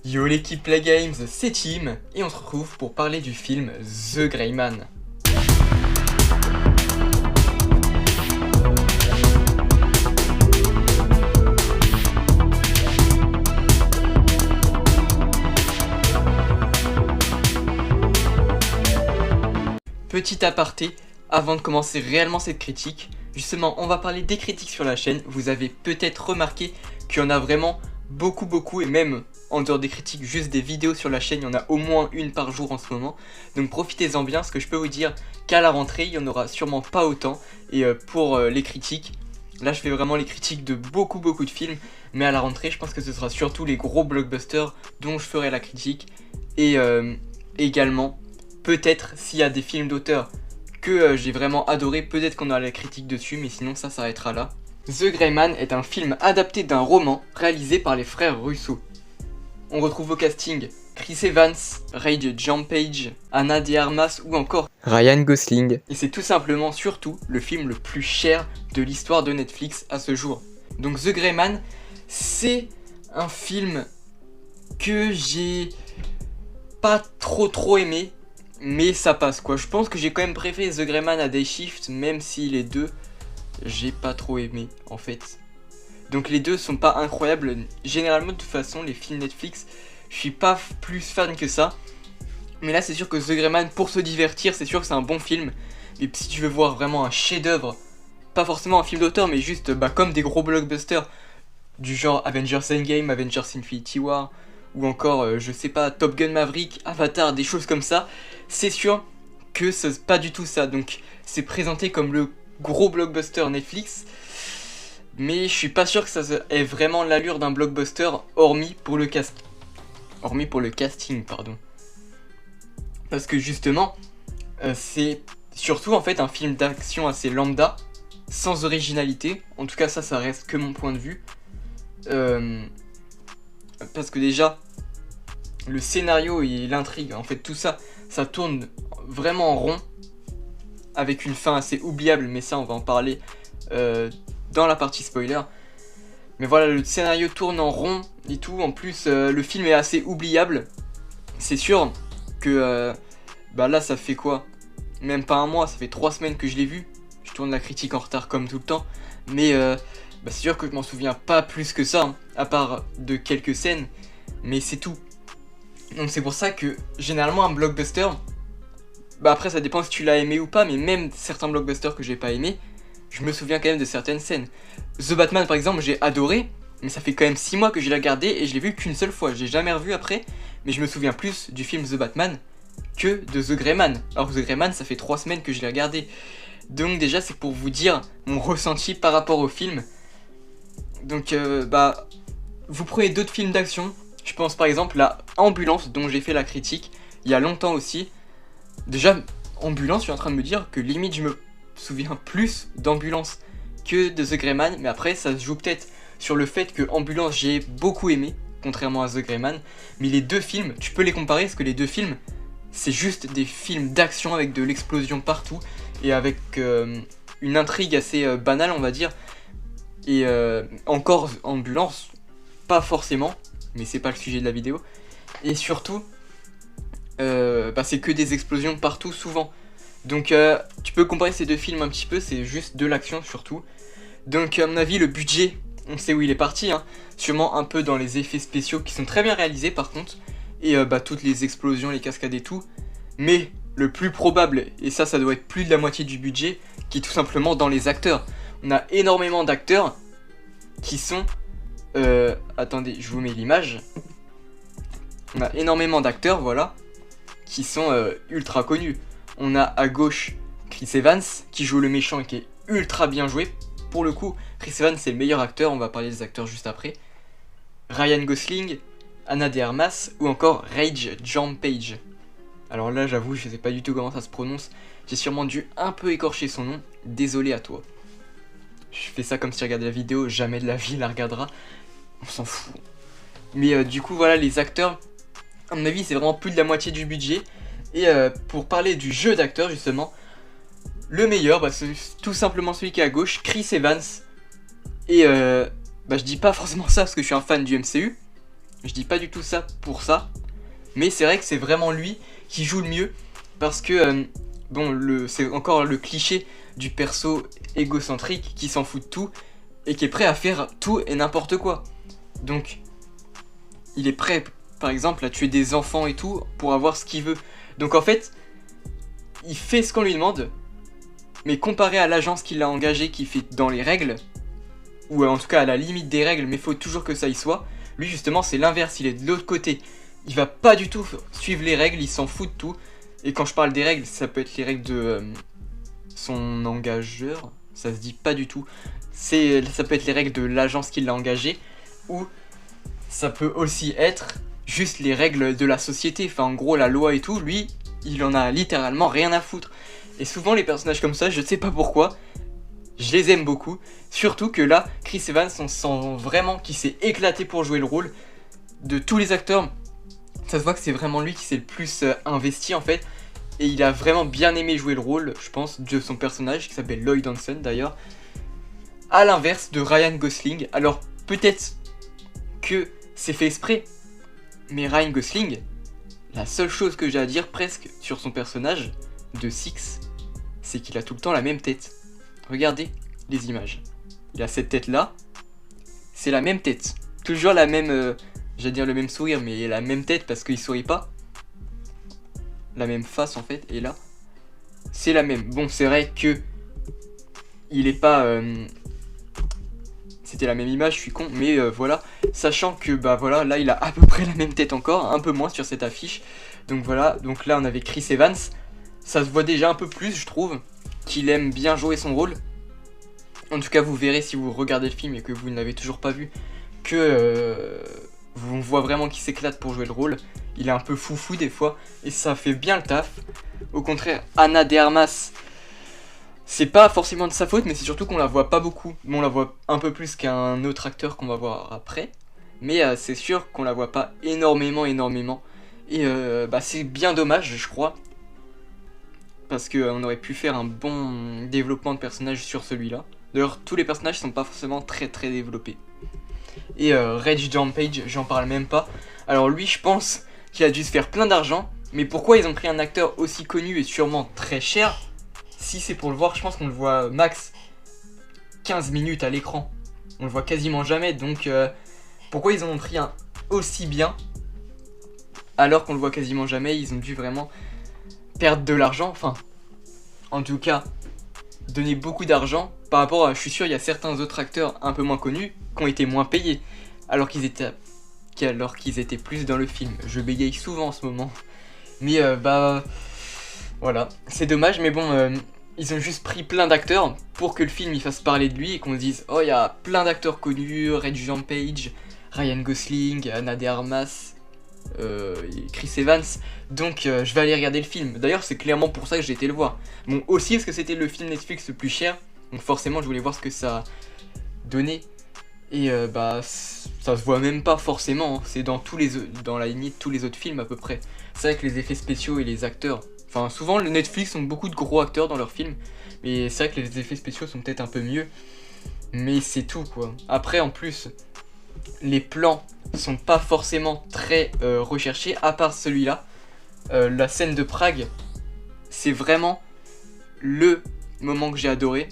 Yo l'équipe Play Games, c'est Tim, et on se retrouve pour parler du film The Gray Man. Petit aparté, avant de commencer réellement cette critique, justement on va parler des critiques sur la chaîne. Vous avez peut-être remarqué qu'il y en a vraiment beaucoup, et même en dehors des critiques, juste des vidéos sur la chaîne, il y en a au moins une par jour en ce moment. Donc profitez-en bien, ce que je peux vous dire qu'à la rentrée, il n'y en aura sûrement pas autant. Et pour les critiques, là je fais vraiment les critiques de beaucoup de films, mais à la rentrée, je pense que ce sera surtout les gros blockbusters dont je ferai la critique. Et également, peut-être s'il y a des films d'auteur que j'ai vraiment adoré, peut-être qu'on aura la critique dessus, mais sinon ça s'arrêtera là. The Gray Man est un film adapté d'un roman réalisé par les frères Russo. On retrouve au casting Chris Evans, Rage Jean-Page, Ana de Armas ou encore Ryan Gosling. Et c'est tout simplement surtout le film le plus cher de l'histoire de Netflix à ce jour. Donc The Gray Man, c'est un film que j'ai pas trop aimé, mais ça passe quoi. Je pense que j'ai quand même préféré The Gray Man à Day Shift, même si les deux j'ai pas trop aimé en fait. Donc les deux sont pas incroyables. Généralement de toute façon les films Netflix, je suis pas plus fan que ça. Mais là c'est sûr que The Gray Man, pour se divertir, c'est sûr que c'est un bon film. Mais si tu veux voir vraiment un chef-d'œuvre, pas forcément un film d'auteur, mais juste comme des gros blockbusters du genre Avengers Endgame, Avengers Infinity War, ou encore je sais pas, Top Gun Maverick, Avatar, des choses comme ça, c'est sûr que c'est pas du tout ça. Donc c'est présenté comme le gros blockbuster Netflix, mais je suis pas sûr que ça ait vraiment l'allure d'un blockbuster, hormis pour le casting, pardon. Parce que justement, c'est surtout en fait un film d'action assez lambda, sans originalité. En tout cas ça reste que mon point de vue. Parce que déjà, le scénario et l'intrigue, en fait tout ça, ça tourne vraiment en rond, avec une fin assez oubliable, mais ça on va en parler dans la partie spoiler. Mais voilà, le scénario tourne en rond et tout. En plus le film est assez oubliable. C'est sûr que là ça fait quoi, même pas un mois, ça fait 3 semaines que je l'ai vu. Je tourne la critique en retard comme tout le temps, mais c'est sûr que je m'en souviens pas plus que ça, hein, à part de quelques scènes, mais c'est tout. Donc c'est pour ça que généralement un blockbuster, après ça dépend si tu l'as aimé ou pas, mais même certains blockbusters que j'ai pas aimé, je me souviens quand même de certaines scènes. The Batman par exemple, j'ai adoré, mais ça fait quand même 6 mois que je l'ai regardé et je l'ai vu qu'une seule fois, je l'ai jamais revu après, mais je me souviens plus du film The Batman que de The Gray Man. Alors The Gray Man, ça fait 3 semaines que je l'ai regardé. Donc déjà c'est pour vous dire mon ressenti par rapport au film. Donc vous prenez d'autres films d'action, je pense par exemple à Ambulance dont j'ai fait la critique il y a longtemps aussi. Déjà Ambulance, je suis en train de me dire que limite je me souviens plus d'Ambulance que de The Gray Man, mais après ça se joue peut-être sur le fait que Ambulance j'ai beaucoup aimé, contrairement à The Gray Man. Mais les deux films, tu peux les comparer parce que les deux films, c'est juste des films d'action avec de l'explosion partout et avec une intrigue assez banale on va dire. Et encore Ambulance, pas forcément, mais c'est pas le sujet de la vidéo. Et surtout, c'est que des explosions partout souvent. Donc tu peux comparer ces deux films un petit peu, c'est juste de l'action surtout. Donc à mon avis le budget, on sait où il est parti, hein. Sûrement un peu dans les effets spéciaux qui sont très bien réalisés par contre. Et toutes les explosions, les cascades et tout. Mais le plus probable, et ça doit être plus de la moitié du budget, qui est tout simplement dans les acteurs. On a énormément d'acteurs qui sont... attendez, je vous mets l'image. On a énormément d'acteurs, voilà, qui sont ultra connus. On a à gauche Chris Evans, qui joue le méchant et qui est ultra bien joué. Pour le coup, Chris Evans c'est le meilleur acteur, on va parler des acteurs juste après. Ryan Gosling, Ana de Armas ou encore Rage Jean-Page. Alors là j'avoue, je sais pas du tout comment ça se prononce. J'ai sûrement dû un peu écorcher son nom, désolé à toi. Je fais ça comme si tu regardais la vidéo, jamais de la vie la regardera. On s'en fout. Mais du coup voilà, les acteurs, à mon avis c'est vraiment plus de la moitié du budget. Et pour parler du jeu d'acteur justement, le meilleur, c'est tout simplement celui qui est à gauche, Chris Evans. Et je dis pas forcément ça parce que je suis un fan du MCU. Je dis pas du tout ça pour ça. Mais c'est vrai que c'est vraiment lui qui joue le mieux. Parce que, bon, c'est encore le cliché du perso égocentrique qui s'en fout de tout. Et qui est prêt à faire tout et n'importe quoi. Donc, il est prêt, par exemple, à tuer des enfants et tout pour avoir ce qu'il veut. Donc en fait, il fait ce qu'on lui demande. Mais comparé à l'agence qui l'a engagé, qui fait dans les règles, ou en tout cas à la limite des règles, mais il faut toujours que ça y soit, lui justement c'est l'inverse, il est de l'autre côté. Il va pas du tout suivre les règles, il s'en fout de tout. Et quand je parle des règles, ça peut être les règles de son engageur, ça se dit pas du tout. Ça peut être les règles de l'agence qui l'a engagé, ou ça peut aussi être juste les règles de la société, enfin en gros la loi et tout, lui, il en a littéralement rien à foutre. Et souvent les personnages comme ça, je sais pas pourquoi, je les aime beaucoup. Surtout que là, Chris Evans, on sent vraiment qu'il s'est éclaté pour jouer le rôle. De tous les acteurs, ça se voit que c'est vraiment lui qui s'est le plus investi en fait. Et il a vraiment bien aimé jouer le rôle, je pense, de son personnage, qui s'appelle Lloyd Hansen d'ailleurs. À l'inverse de Ryan Gosling. Alors peut-être que c'est fait exprès, mais Ryan Gosling, la seule chose que j'ai à dire presque sur son personnage de Six, c'est qu'il a tout le temps la même tête. Regardez les images. Il a cette tête là, c'est la même tête. Toujours la même, j'allais dire le même sourire, mais la même tête parce qu'il sourit pas. La même face en fait, et là, c'est la même. Bon, c'est vrai que il est pas... C'était la même image, je suis con, mais voilà. Sachant que, bah voilà, là il a à peu près la même tête encore, un peu moins sur cette affiche. Donc voilà, donc là on avait Chris Evans. Ça se voit déjà un peu plus, je trouve, qu'il aime bien jouer son rôle. En tout cas, vous verrez si vous regardez le film et que vous ne l'avez toujours pas vu, que on voit vraiment qu'il s'éclate pour jouer le rôle. Il est un peu foufou des fois, et ça fait bien le taf. Au contraire, Ana de Armas, c'est pas forcément de sa faute, mais c'est surtout qu'on la voit pas beaucoup. Bon, on la voit un peu plus qu'un autre acteur qu'on va voir après, mais c'est sûr qu'on la voit pas énormément. Et bah, c'est bien dommage, je crois. Parce qu'on aurait pu faire un bon développement de personnage sur celui-là. D'ailleurs, tous les personnages sont pas forcément très développés. Et Reg Page, j'en parle même pas. Alors lui, je pense qu'il a dû se faire plein d'argent. Mais pourquoi ils ont pris un acteur aussi connu et sûrement très cher? Si c'est pour le voir, je pense qu'on le voit max 15 minutes à l'écran. On le voit quasiment jamais. Donc pourquoi ils en ont pris un aussi bien alors qu'on le voit quasiment jamais? Ils ont dû vraiment perdre de l'argent, enfin, en tout cas, donner beaucoup d'argent par rapport à, je suis sûr, il y a certains autres acteurs un peu moins connus qui ont été moins payés, alors qu'ils étaient plus dans le film. Je bégaye souvent en ce moment, mais bah, voilà, c'est dommage, mais bon, ils ont juste pris plein d'acteurs pour que le film il fasse parler de lui et qu'on se dise, oh, il y a plein d'acteurs connus, Reg Page, Ryan Gosling, Ana de Armas, Chris Evans, donc je vais aller regarder le film. D'ailleurs c'est clairement pour ça que j'ai été le voir. Bon, aussi parce que c'était le film Netflix le plus cher, donc forcément je voulais voir ce que ça donnait. Et bah ça se voit même pas forcément, hein. C'est dans la limite tous les autres films à peu près. C'est vrai que les effets spéciaux et les acteurs, enfin souvent le Netflix ont beaucoup de gros acteurs dans leurs films, mais c'est vrai que les effets spéciaux sont peut-être un peu mieux, mais c'est tout quoi. Après en plus les plans sont pas forcément très recherchés, à part celui-là. La scène de Prague, c'est vraiment le moment que j'ai adoré.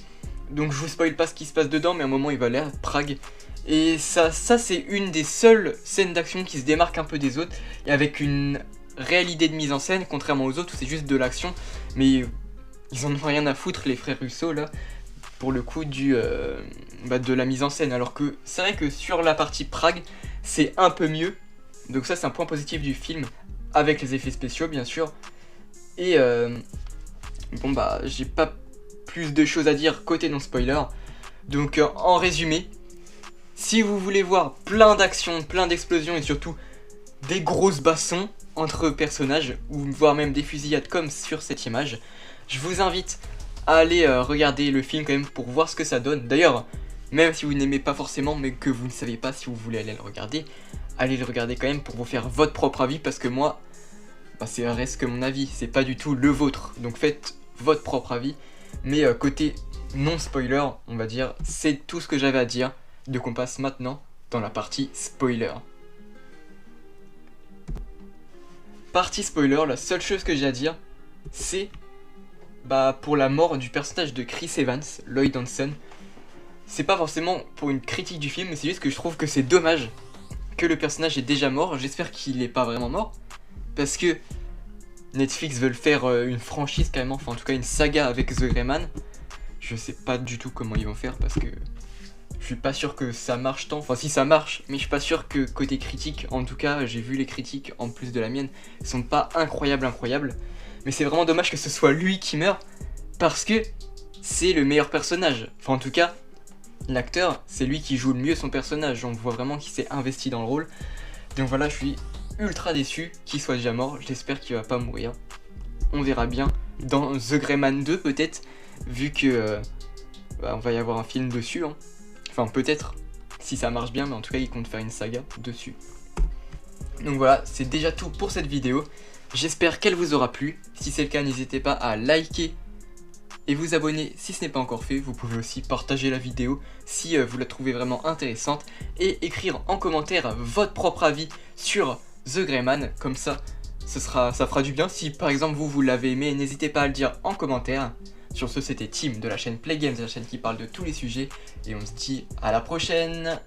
Donc je vous spoil pas ce qui se passe dedans, mais à un moment il va aller à Prague. Et ça c'est une des seules scènes d'action qui se démarque un peu des autres, et avec une réelle idée de mise en scène, contrairement aux autres où c'est juste de l'action. Mais ils en ont rien à foutre les frères Russo là, pour le coup de la mise en scène. Alors que c'est vrai que sur la partie Prague, c'est un peu mieux. Donc ça c'est un point positif du film, avec les effets spéciaux bien sûr. Et bon bah j'ai pas plus de choses à dire côté non spoiler. Donc en résumé, si vous voulez voir plein d'actions, plein d'explosions et surtout des grosses bassons entre personnages, ou voire même des fusillades comme sur cette image, je vous invite à aller regarder le film quand même pour voir ce que ça donne. D'ailleurs, même si vous n'aimez pas forcément mais que vous ne savez pas si vous voulez aller le regarder, allez le regarder quand même pour vous faire votre propre avis, parce que moi, bah, c'est reste que mon avis, c'est pas du tout le vôtre. Donc faites votre propre avis. Mais côté non spoiler, on va dire, c'est tout ce que j'avais à dire. Donc on passe maintenant dans la partie spoiler. partie spoiler, la seule chose que j'ai à dire, c'est pour la mort du personnage de Chris Evans, Lloyd Hansen. C'est pas forcément pour une critique du film, mais c'est juste que je trouve que c'est dommage que le personnage est déjà mort. J'espère qu'il est pas vraiment mort, parce que Netflix veulent faire une franchise carrément, enfin en tout cas une saga avec The Greyman. Je sais pas du tout comment ils vont faire, parce que je suis pas sûr que ça marche tant. Enfin si ça marche, mais je suis pas sûr que côté critique, en tout cas j'ai vu les critiques en plus de la mienne, sont pas incroyables. Mais c'est vraiment dommage que ce soit lui qui meurt, parce que c'est le meilleur personnage. Enfin en tout cas, l'acteur, c'est lui qui joue le mieux son personnage. On voit vraiment qu'il s'est investi dans le rôle. Donc voilà, je suis ultra déçu qu'il soit déjà mort. J'espère qu'il va pas mourir. On verra bien dans The Greyman 2 peut-être, vu que on va y avoir un film dessus. Hein. Enfin peut-être, si ça marche bien, mais en tout cas il compte faire une saga dessus. Donc voilà, c'est déjà tout pour cette vidéo. J'espère qu'elle vous aura plu. Si c'est le cas, n'hésitez pas à liker et vous abonner si ce n'est pas encore fait. Vous pouvez aussi partager la vidéo si vous la trouvez vraiment intéressante et écrire en commentaire votre propre avis sur The Greyman. Comme ça, ça fera du bien. Si par exemple vous l'avez aimé, n'hésitez pas à le dire en commentaire. Sur ce, c'était Tim de la chaîne Play Games, la chaîne qui parle de tous les sujets. Et on se dit à la prochaine.